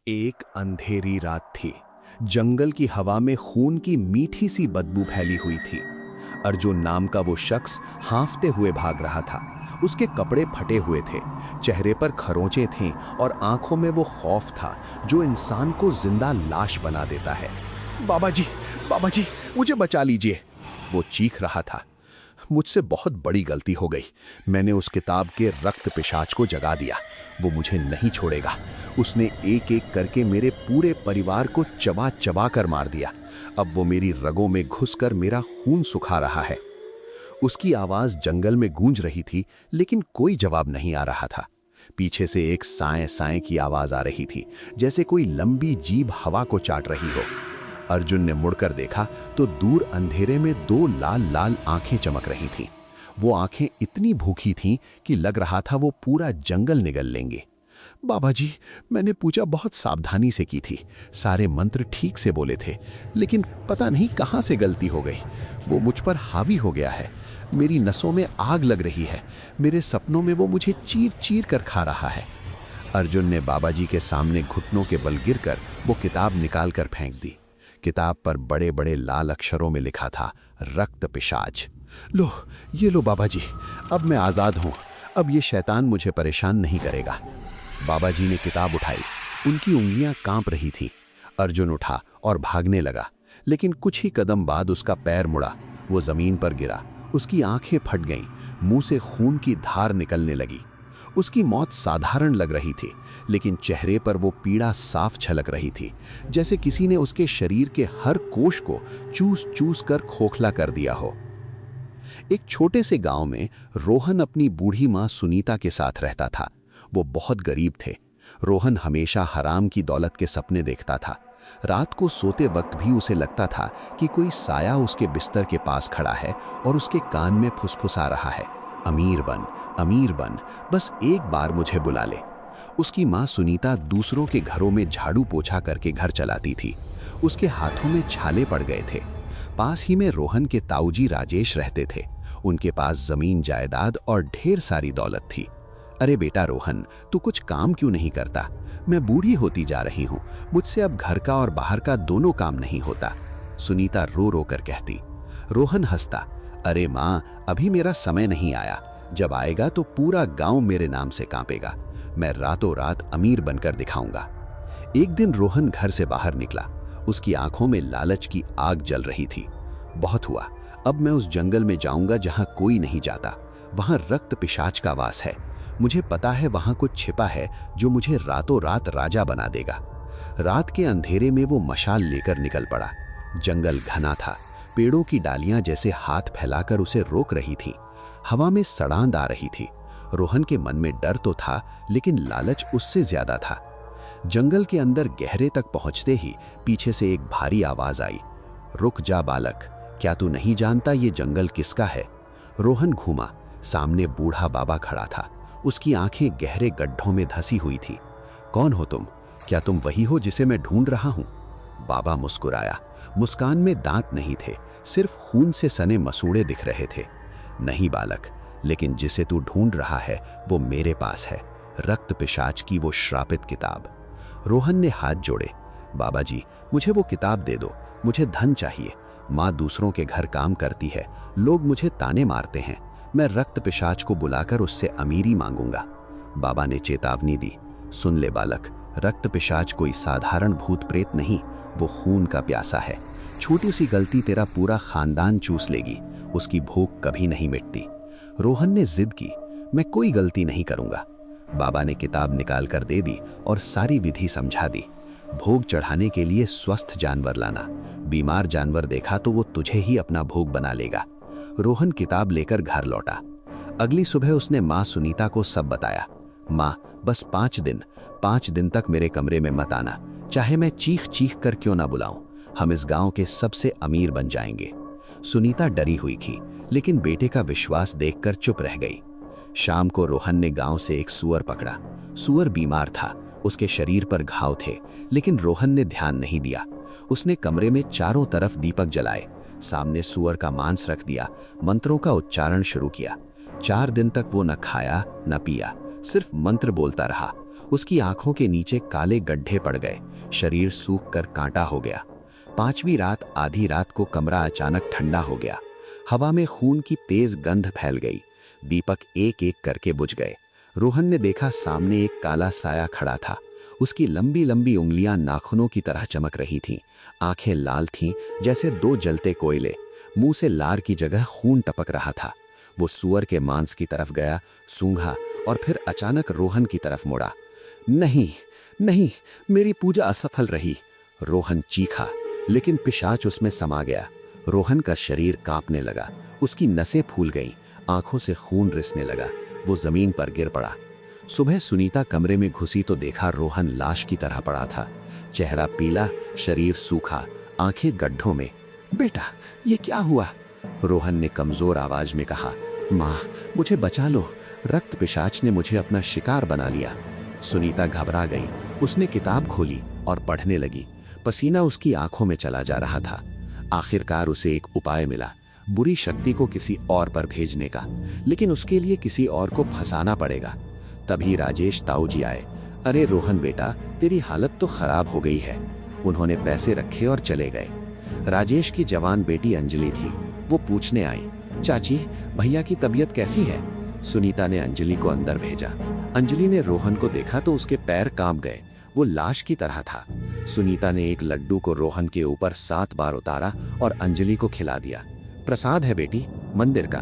एक अंधेरी रात थी। जंगल की हवा में खून की मीठी सी बदबू फैली हुई थी। अर्जुन नाम का वो शख्स हांफते हुए भाग रहा था। उसके कपड़े फटे हुए थे, चेहरे पर खरोंचे थे और आंखों में वो खौफ था जो इंसान को जिंदा लाश बना देता है। बाबा जी, मुझे बचा लीजिए, वो चीख रहा था। मुझसे बहुत बड़ी गलती हो गई। मैंने उस किताब के रक्त पिशाच को जगा दिया। वो मुझे नहीं छोड़ेगा। उसने एक एक करके मेरे पूरे परिवार को चबा चबा कर मार दिया। अब वो मेरी रगों में घुसकर मेरा खून सुखा रहा है। उसकी आवाज जंगल में गूंज रही थी, लेकिन कोई जवाब नहीं आ रहा था। पीछे से एक साएं साएं की आवाज आ रही थी, जैसे कोई लंबी जीभ हवा को चाट रही हो। अर्जुन ने मुड़कर देखा तो दूर अंधेरे में दो लाल लाल आंखें चमक रही थीं। वो आंखें इतनी भूखी थीं कि लग रहा था वो पूरा जंगल निगल लेंगे। बाबा जी, मैंने पूजा बहुत सावधानी से की थी। सारे मंत्र ठीक से बोले थे, लेकिन पता नहीं कहां से गलती हो गई। वो मुझ पर हावी हो गया है। मेरी नसों में आग लग रही है। मेरे सपनों में वो मुझे चीर चीर कर खा रहा है। अर्जुन ने बाबा जी के सामने घुटनों के बल गिरकर वो किताब निकाल कर फेंक दी। किताब पर बड़े बड़े लाल अक्षरों में लिखा था, रक्त पिशाच। लो, ये लो बाबा जी, अब मैं आज़ाद हूँ। अब ये शैतान मुझे परेशान नहीं करेगा। बाबा जी ने किताब उठाई। उनकी उंगलियां कांप रही थी। अर्जुन उठा और भागने लगा, लेकिन कुछ ही कदम बाद उसका पैर मुड़ा। वो जमीन पर गिरा। उसकी आंखें फट गईं, मुंह से खून की धार निकलने लगी। उसकी मौत साधारण लग रही थी, लेकिन चेहरे पर वो पीड़ा साफ झलक रही थी, जैसे किसी ने उसके शरीर के हर कोश को चूस चूस कर खोखला कर दिया हो। एक छोटे से गांव में रोहन अपनी बूढ़ी मां सुनीता के साथ रहता था। वो बहुत गरीब थे। रोहन हमेशा हराम की दौलत के सपने देखता था। रात को सोते वक्त भी उसे लगता था कि कोई साया उसके बिस्तर के पास खड़ा है और उसके कान में फुसफुसा रहा है, अमीर बन, बस एक बार मुझे बुला ले। उसकी माँ सुनीता दूसरों के घरों में झाड़ू पोछा करके घर चलाती थी। उसके हाथों में छाले पड़ गए थे। पास ही में रोहन के ताऊजी राजेश रहते थे। उनके पास जमीन जायदाद और ढेर सारी दौलत थी। अरे बेटा रोहन, तू कुछ काम क्यों नहीं करता? मैं बूढ़ी होती जा रही हूँ। मुझसे अब घर का और बाहर का दोनों काम नहीं होता, सुनीता रो रो कर कहती। रोहन हंसता, अरे माँ, अभी मेरा समय नहीं आया। जब आएगा तो पूरा गांव मेरे नाम से कांपेगा। मैं रातों रात अमीर बनकर दिखाऊंगा। एक दिन रोहन घर से बाहर निकला। उसकी आंखों में लालच की आग जल रही थी। बहुत हुआ, अब मैं उस जंगल में जाऊंगा जहां कोई नहीं जाता। वहां रक्त पिशाच का वास है। मुझे पता है वहां कुछ छिपा है जो मुझे रातों रात राजा बना देगा। रात के अंधेरे में वो मशाल लेकर निकल पड़ा। जंगल घना था। पेड़ों की डालियां जैसे हाथ फैलाकर उसे रोक रही थीं। हवा में सड़ांध आ रही थी। रोहन के मन में डर तो था, लेकिन लालच उससे ज्यादा था। जंगल के अंदर गहरे तक पहुंचते ही पीछे से एक भारी आवाज आई, रुक जा बालक, क्या तू नहीं जानता ये जंगल किसका है? रोहन घूमा। सामने बूढ़ा बाबा खड़ा था। उसकी आंखें गहरे गड्ढों में धसी हुई थी। कौन हो तुम? क्या तुम वही हो जिसे मैं ढूंढ रहा हूं? बाबा मुस्कुराया। मुस्कान में दांत नहीं थे, सिर्फ खून से सने मसूड़े दिख रहे थे। नहीं बालक, लेकिन जिसे तू ढूंढ रहा है वो मेरे पास है, रक्त पिशाच की वो श्रापित किताब। रोहन ने हाथ जोड़े। बाबा जी, मुझे वो किताब दे दो। मुझे धन चाहिए। माँ दूसरों के घर काम करती है, लोग मुझे ताने मारते हैं। मैं रक्त पिशाच को बुलाकर उससे अमीरी मांगूंगा। बाबा ने चेतावनी दी, सुन ले बालक, रक्त पिशाच कोई साधारण भूत प्रेत नहीं, वो खून का प्यासा है। छोटी सी गलती तेरा पूरा खानदान चूस लेगी। उसकी भूख कभी नहीं मिटती। रोहन ने जिद की, मैं कोई गलती नहीं करूंगा। बाबा ने किताब निकाल कर दे दी और सारी विधि समझा दी। भोग चढ़ाने के लिए स्वस्थ जानवर लाना। बीमार जानवर देखा तो वो तुझे ही अपना भोग बना लेगा। रोहन किताब लेकर घर लौटा। अगली सुबह उसने माँ सुनीता को सब बताया। माँ, बस 5 दिन तक मेरे कमरे में मत आना, चाहे मैं चीख चीख कर क्यों ना बुलाऊं। हम इस गांव के सबसे अमीर बन जाएंगे। सुनीता डरी हुई थी, लेकिन बेटे का विश्वास देखकर चुप रह गई। शाम को रोहन ने गांव से एक सूअर पकड़ा। सूअर बीमार था, उसके शरीर पर घाव थे, लेकिन रोहन ने ध्यान नहीं दिया। उसने कमरे में चारों तरफ दीपक जलाए, सामने सूअर का मांस रख दिया, मंत्रों का उच्चारण शुरू किया। 4 दिन तक वो न खाया न पिया, सिर्फ मंत्र बोलता रहा। उसकी आंखों के नीचे काले गड्ढे पड़ गए, शरीर सूख कर कांटा हो गया। 5वीं रात आधी रात को कमरा अचानक ठंडा हो गया। हवा में खून की तेज गंध फैल गई। दीपक एक एक करके बुझ गए। रोहन ने देखा सामने एक काला साया खड़ा था। उसकी लंबी लंबी उंगलियां नाखूनों की तरह चमक रही थीं। आंखें लाल थीं जैसे 2 जलते कोयले। मुंह से लार की जगह खून टपक रहा था। वो सुअर के मांस की तरफ गया, सूंघा और फिर अचानक रोहन की तरफ मुड़ा। नहीं, नहीं, मेरी पूजा असफल रही। रोहन चीखा, लेकिन पिशाच उसमें समा गया। रोहन का शरीर कांपने लगा, उसकी नसें फूल गईं, आंखों से खून रिसने लगा। वो जमीन पर गिर पड़ा। सुबह सुनीता कमरे में घुसी तो देखा रोहन लाश की तरह पड़ा था। चेहरा पीला, शरीर सूखा, आंखें गड्ढों में। बेटा, ये क्या हुआ? रोहन ने कमजोर आवाज में कहा। माँ, मुझे बचा लो, रक्त पिशाच ने मुझे अपना शिकार बना लिया। सुनीता घबरा गई। उसने किताब खोली और पढ़ने लगी। पसीना उसकी आंखों में चला जा रहा था। आखिरकार उसे एक उपाय मिला, बुरी शक्ति को किसी और पर भेजने का, लेकिन उसके लिए किसी और को फंसाना पड़ेगा। तभी राजेश ताऊजी आए। अरे रोहन बेटा, तेरी हालत तो खराब हो गई है। उन्होंने पैसे रखे और चले गए। राजेश की जवान बेटी अंजलि थी। वो पूछने आई, चाची, भैया की तबीयत कैसी है? सुनीता ने अंजलि को अंदर भेजा। अंजलि ने रोहन को देखा तो उसके पैर कांप गए। वो लाश की तरह था। सुनीता ने एक लड्डू को रोहन के ऊपर 7 बार उतारा और अंजलि को खिला दिया। प्रसाद है बेटी, मंदिर का।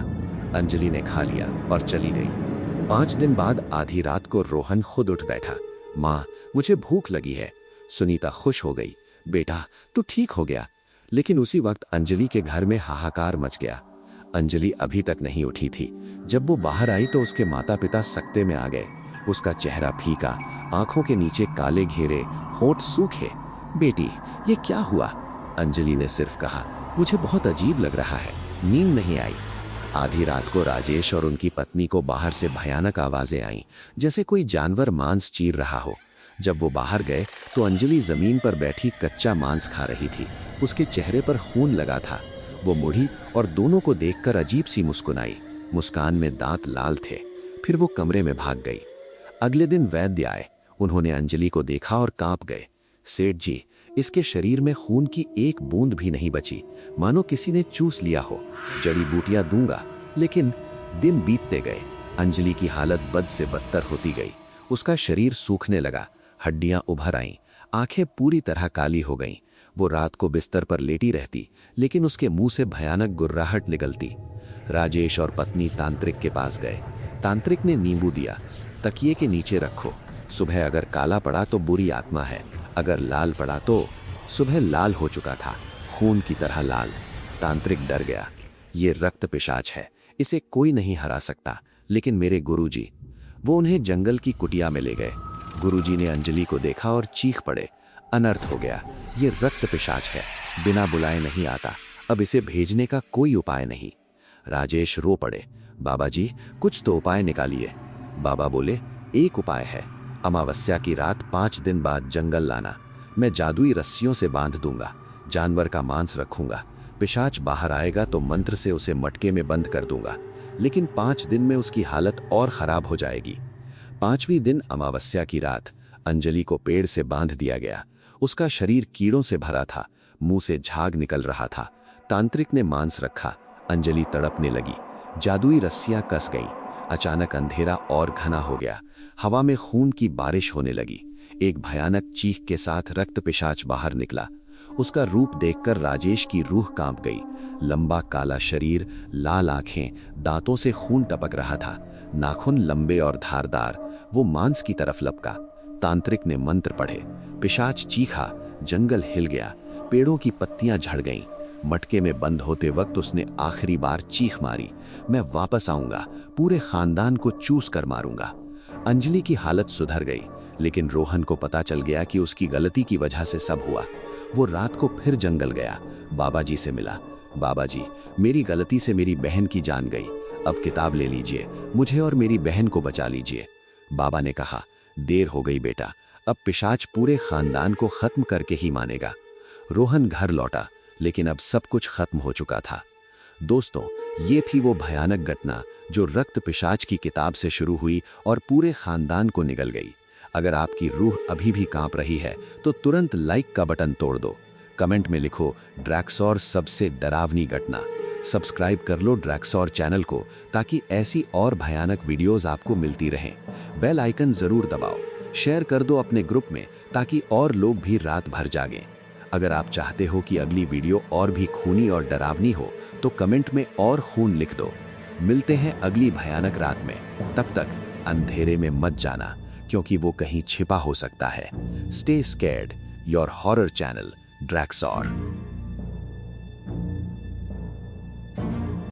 अंजलि ने खा लिया और चली गई। 5 दिन बाद आधी रात को रोहन खुद उठ बैठा। माँ, मुझे भूख लगी है। सुनीता खुश हो गई। बेटा, तू ठीक हो गया। लेकिन उसी वक्त अंजलि के घर में हाहाकार मच गया। अंजलि अभी तक नहीं उठी थी। जब वो बाहर आई तो उसके माता पिता सकते में आ गए। उसका चेहरा फीका, आंखों के नीचे काले घेरे, होंठ सूखे। बेटी, ये क्या हुआ? अंजलि ने सिर्फ कहा, मुझे बहुत अजीब लग रहा है, नींद नहीं आई। आधी रात को राजेश और उनकी पत्नी को बाहर से भयानक आवाजें आईं, जैसे कोई जानवर मांस चीर रहा हो। जब वो बाहर गए तो अंजलि जमीन पर बैठी कच्चा मांस खा रही थी। उसके चेहरे पर खून लगा था। वो मुड़ी और दोनों को देखकर अजीब सी मुस्कुराई। मुस्कान में दांत लाल थे। फिर वो कमरे में भाग गई। अगले दिन वैद्य आए। उन्होंने अंजलि को देखा और कांप गए। सेठ जी, इसके शरीर में खून की एक बूंद भी नहीं बची, मानो किसी ने चूस लिया हो। जड़ी बूटियां दूंगा। लेकिन दिन बीतते गए। अंजलि की हालत बद से बदतर होती गई। उसका शरीर सूखने लगा, हड्डियां उभर आईं, आंखें पूरी तरह काली हो गईं। वो रात को बिस्तर पर लेटी रहती, लेकिन उसके मुंह से भयानक गुर्राहट निकलती। राजेश और पत्नी तांत्रिक के पास गए। तांत्रिक ने नींबू दिया। तकिए के नीचे रखो, सुबह अगर काला पड़ा तो बुरी आत्मा है, अगर लाल पड़ा तो। सुबह लाल हो चुका था, खून की तरह लाल। तांत्रिक डर गया। ये रक्त पिशाच है, इसे कोई नहीं हरा सकता। लेकिन मेरे गुरुजी। वो उन्हें जंगल की कुटिया में ले गए। गुरुजी ने अंजलि को देखा और चीख पड़े, अनर्थ हो गया, ये रक्त पिशाच है, बिना बुलाए नहीं आता, अब इसे भेजने का कोई उपाय नहीं। राजेश रो पड़े, बाबा जी, कुछ तो उपाय निकालिए। बाबा बोले, एक उपाय है, अमावस्या की रात 5 दिन बाद जंगल लाना। मैं जादुई रस्सियों से बांध दूंगा, जानवर का मांस रखूंगा। पिशाच बाहर आएगा तो मंत्र से उसे मटके में बंद कर दूंगा, लेकिन 5 दिन में उसकी हालत और खराब हो जाएगी। 5वें दिन अमावस्या की रात अंजलि को पेड़ से बांध दिया गया। उसका शरीर कीड़ों से भरा था, मुंह से झाग निकल रहा था। तांत्रिक ने मांस रखा। अंजलि तड़पने लगी। जादुई रस्सियां कस गईं। अचानक अंधेरा और घना हो गया। हवा में खून की बारिश होने लगी। एक भयानक चीख के साथ रक्त पिशाच बाहर निकला। उसका रूप देखकर राजेश की रूह कांप गई। लंबा काला शरीर, लाल आंखें, दांतों से खून टपक रहा था। नाखून लंबे और धारदार, वो मांस की तरफ लपका। तांत्रिक ने मंत्र पढ़े। पिशाच चीखा, जंगल हिल गया, पेड़ों की पत्तियां झड़ गईं। मटके में बंद होते वक्त उसने आखिरी बार चीख मारी, मैं वापस आऊंगा, पूरे खानदान को चूस कर मारूंगा। अंजलि की हालत सुधर गई, लेकिन रोहन को पता चल गया कि उसकी गलती की वजह से सब हुआ। वो रात को फिर जंगल गया, बाबा जी से मिला। बाबा जी, मेरी गलती से मेरी बहन की जान गई, अब किताब ले लीजिए, मुझे और मेरी बहन को बचा लीजिए। बाबा ने कहा, देर हो गई बेटा, अब पिशाच पूरे खानदान को खत्म करके ही मानेगा। रोहन घर लौटा, लेकिन अब सब कुछ खत्म हो चुका था। दोस्तों, ये थी वो भयानक घटना जो रक्त पिशाच की किताब से शुरू हुई और पूरे खानदान को निगल गई। अगर आपकी रूह अभी भी कांप रही है तो तुरंत लाइक का बटन तोड़ दो। कमेंट में लिखो ड्रैक्सॉर सबसे डरावनी घटना। सब्सक्राइब कर लो ड्रैक्सॉर चैनल को ताकि ऐसी और भयानक वीडियोस आपको मिलती रहें। बेल आइकन जरूर दबाओ, शेयर कर दो अपने ग्रुप में ताकि और लोग भी रात भर जागें। अगर आप चाहते हो कि अगली वीडियो और भी खूनी और डरावनी हो तो कमेंट में और खून लिख दो। मिलते हैं अगली भयानक रात में। तब तक अंधेरे में मत जाना क्योंकि वो कहीं छिपा हो सकता है। Stay scared, your horror channel ड्रैक्सॉर।